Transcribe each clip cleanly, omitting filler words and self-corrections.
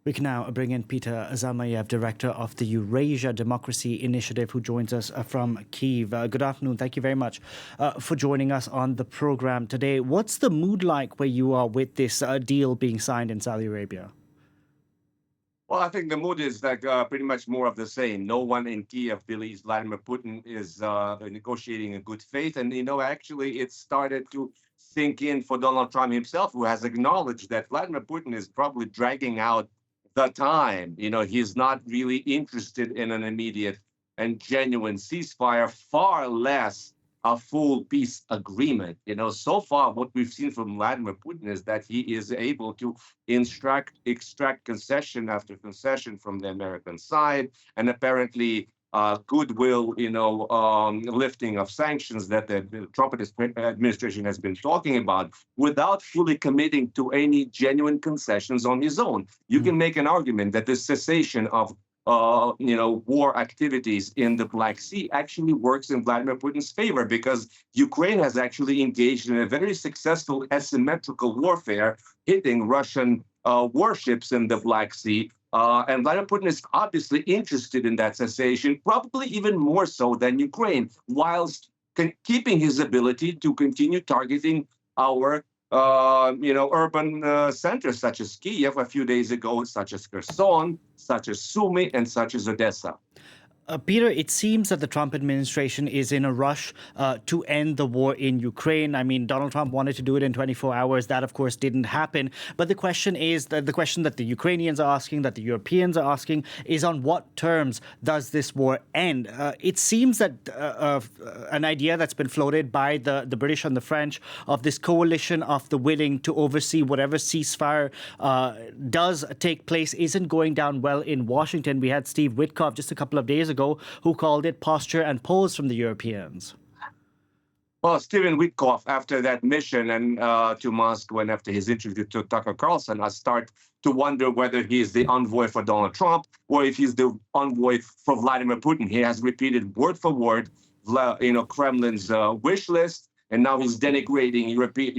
We can now bring in Peter Zalmayev, director of the Eurasian Democracy Initiative, who joins us from Kyiv. Good afternoon. Thank you very much for joining us on the program today. What's the mood like where you are with this deal being signed in Saudi Arabia? Well, I think the mood is like pretty much more of the same. No one in Kiev believes Vladimir Putin is negotiating in good faith. And, actually, it started to sink in for Donald Trump himself, who has acknowledged that Vladimir Putin is probably dragging out the time. He's not really interested in an immediate and genuine ceasefire, far less a full peace agreement. So far, what we've seen from Vladimir Putin is that he is able to extract concession after concession from the American side, and apparently goodwill, lifting of sanctions that the Trump administration has been talking about without fully committing to any genuine concessions on his own. You can make an argument that the cessation of war activities in the Black Sea actually works in Vladimir Putin's favor, because Ukraine has actually engaged in a very successful asymmetrical warfare, hitting Russian warships in the Black Sea. And Vladimir Putin is obviously interested in that cessation, probably even more so than Ukraine, whilst keeping his ability to continue targeting our urban centers such as Kyiv a few days ago, such as Kherson, such as Sumy, and such as Odessa. Peter, it seems that the Trump administration is in a rush to end the war in Ukraine. I mean, Donald Trump wanted to do it in 24 hours. That, of course, didn't happen. But the question is, the question that the Ukrainians are asking, that the Europeans are asking, is on what terms does this war end? It seems that an idea that's been floated by the British and the French of this coalition of the willing to oversee whatever ceasefire does take place isn't going down well in Washington. We had Steve Witkoff just a couple of days ago who called it posture and pose from the Europeans. Well, Stephen Witkoff, after that mission and to Moscow and after his interview to Tucker Carlson, I start to wonder whether he is the envoy for Donald Trump or if he's the envoy for Vladimir Putin. He has repeated word for word, Kremlin's wish list, and now he's denigrating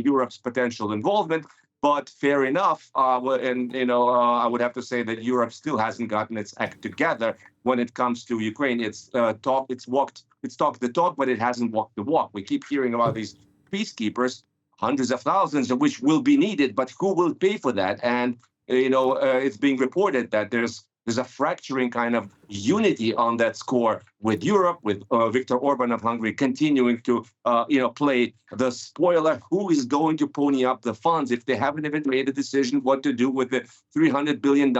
Europe's potential involvement. But fair enough, I would have to say that Europe still hasn't gotten its act together when it comes to Ukraine. It's talked the talk, but it hasn't walked the walk. We keep hearing about these peacekeepers, hundreds of thousands of which will be needed, but who will pay for that? And it's being reported that there's a fracturing kind of unity on that score with Europe, with Viktor Orban of Hungary continuing to, play the spoiler. Who is going to pony up the funds if they haven't even made a decision what to do with the $300 billion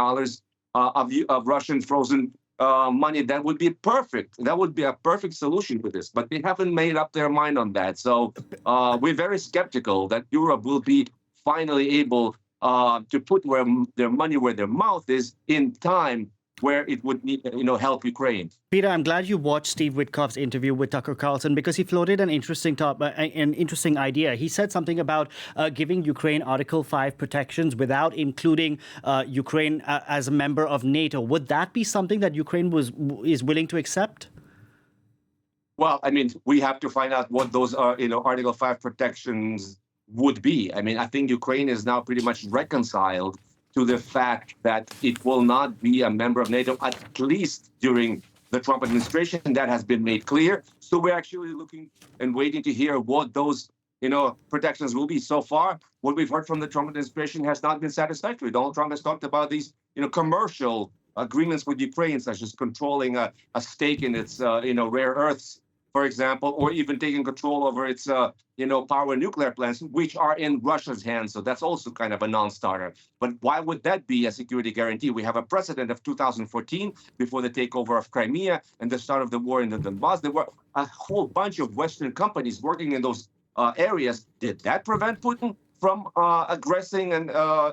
of Russian frozen money? That would be perfect. That would be a perfect solution for this. But they haven't made up their mind on that. So we're very skeptical that Europe will be finally able to put their money where their mouth is in time where it would need, help Ukraine. Peter, I'm glad you watched Steve Witkoff's interview with Tucker Carlson because he floated an interesting idea. He said something about giving Ukraine Article 5 protections without including Ukraine as a member of NATO. Would that be something that Ukraine is willing to accept? Well, I mean, we have to find out what those are, Article 5 protections would be. I mean, I think Ukraine is now pretty much reconciled to the fact that it will not be a member of NATO, at least during the Trump administration. That has been made clear. So we're actually looking and waiting to hear what those, protections will be. So far, what we've heard from the Trump administration has not been satisfactory. Donald Trump has talked about these, commercial agreements with Ukraine, such as controlling a stake in its, rare earths, for example, or even taking control over its, power nuclear plants, which are in Russia's hands. So that's also kind of a non-starter. But why would that be a security guarantee? We have a precedent of 2014, before the takeover of Crimea and the start of the war in the Donbass. There were a whole bunch of Western companies working in those areas. Did that prevent Putin from aggressing and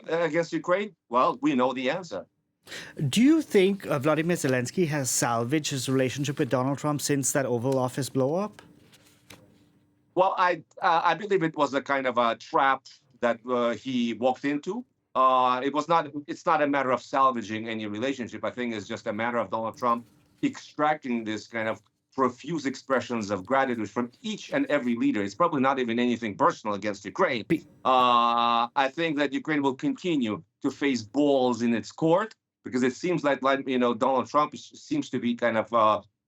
against Ukraine? Well, we know the answer. Do you think Volodymyr Zelensky has salvaged his relationship with Donald Trump since that Oval Office blow-up? Well, I believe it was a kind of a trap that he walked into. It's not a matter of salvaging any relationship. I think it's just a matter of Donald Trump extracting this kind of profuse expressions of gratitude from each and every leader. It's probably not even anything personal against Ukraine. I think that Ukraine will continue to face balls in its court, because it seems like Donald Trump seems to be kind of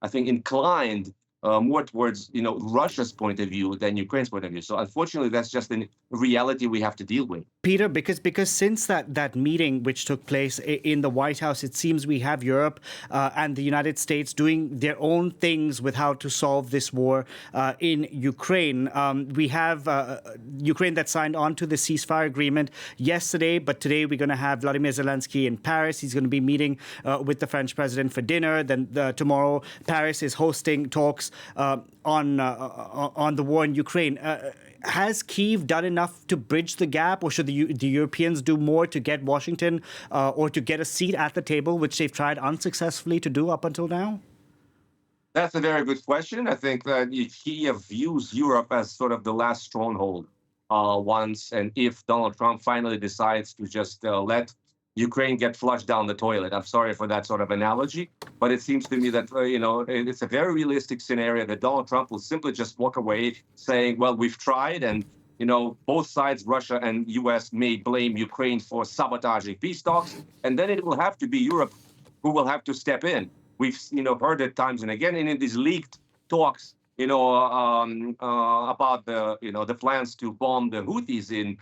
I think inclined more towards Russia's point of view than Ukraine's point of view. So unfortunately, that's just a reality we have to deal with. Peter, because since that meeting which took place in the White House, it seems we have Europe and the United States doing their own things with how to solve this war in Ukraine. We have Ukraine that signed on to the ceasefire agreement yesterday, but today we're going to have Volodymyr Zelensky in Paris. He's going to be meeting with the French president for dinner. Then tomorrow, Paris is hosting talks on the war in Ukraine. Has Kyiv done enough to bridge the gap, or should the Europeans do more to get Washington or to get a seat at the table, which they've tried unsuccessfully to do up until now? That's a very good question. I think that Kyiv views Europe as sort of the last stronghold once, and if Donald Trump finally decides to just let Ukraine get flushed down the toilet. I'm sorry for that sort of analogy, but it seems to me that, it's a very realistic scenario that Donald Trump will simply just walk away saying, well, we've tried, and, both sides, Russia and U.S., may blame Ukraine for sabotaging peace talks, and then it will have to be Europe who will have to step in. We've, heard it times and again, and in these leaked talks, about the plans to bomb the Houthis in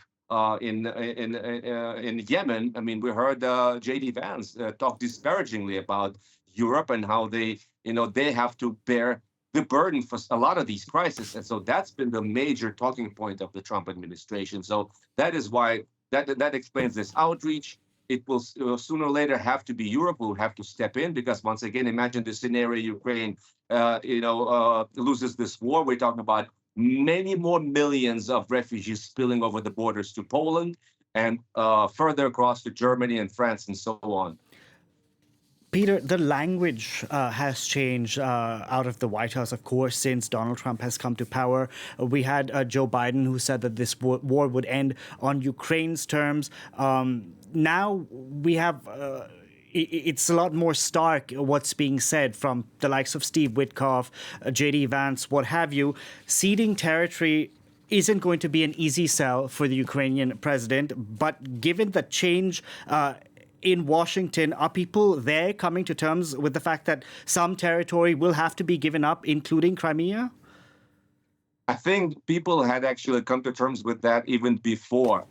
Yemen. I mean, we heard J.D. Vance talk disparagingly about Europe and how they have to bear the burden for a lot of these crises. And so that's been the major talking point of the Trump administration. So that is why that explains this outreach. It will sooner or later have to be Europe who will have to step in, because once again, imagine the scenario Ukraine, loses this war. We're talking about many more millions of refugees spilling over the borders to Poland and further across to Germany and France and so on. Peter, the language has changed out of the White House, of course, since Donald Trump has come to power. We had Joe Biden, who said that this war would end on Ukraine's terms. Now we have... it's a lot more stark what's being said from the likes of Steve Witkoff, J.D. Vance, what have you. Ceding territory isn't going to be an easy sell for the Ukrainian president. But given the change in Washington, are people there coming to terms with the fact that some territory will have to be given up, including Crimea? I think people had actually come to terms with that even before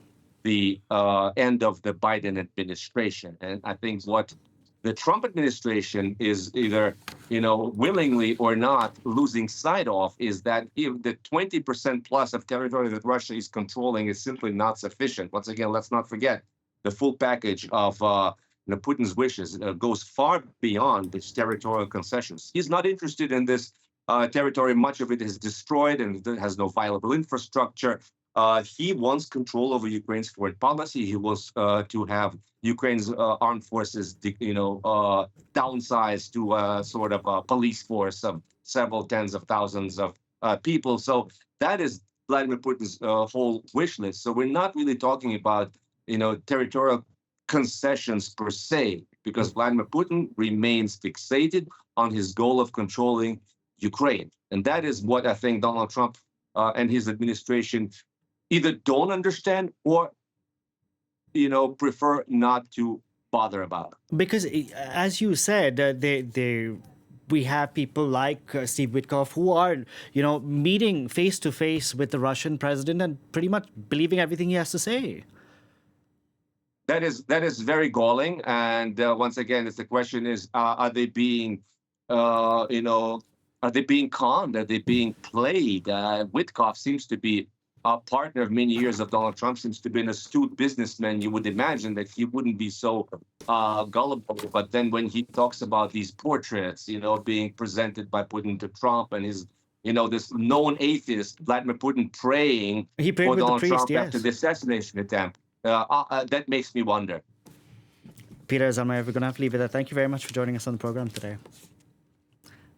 the end of the Biden administration. And I think what the Trump administration is either, willingly or not losing sight of is that if the 20% plus of territory that Russia is controlling is simply not sufficient. Once again, let's not forget the full package of Putin's wishes goes far beyond its territorial concessions. He's not interested in this territory. Much of it is destroyed and has no viable infrastructure. He wants control over Ukraine's foreign policy. He wants to have Ukraine's armed forces, downsized to a sort of a police force of several tens of thousands of people. So that is Vladimir Putin's whole wish list. So we're not really talking about, territorial concessions per se, because Vladimir Putin remains fixated on his goal of controlling Ukraine. And that is what I think Donald Trump and his administration either don't understand or, prefer not to bother about. Because, as you said, we have people like Steve Witkoff who are, meeting face to face with the Russian president and pretty much believing everything he has to say. That is very galling. And once again, the question is, are they being, are they being conned? Are they being played? Witkoff seems to be a partner of many years of Donald Trump, seems to be an astute businessman. You would imagine that he wouldn't be so gullible. But then when he talks about these portraits, being presented by Putin to Trump and his, this known atheist, Vladimir Putin, praying for Donald Trump after the assassination attempt, that makes me wonder. Peter Zalmayev, we're going to have to leave it there. Thank you very much for joining us on the program today.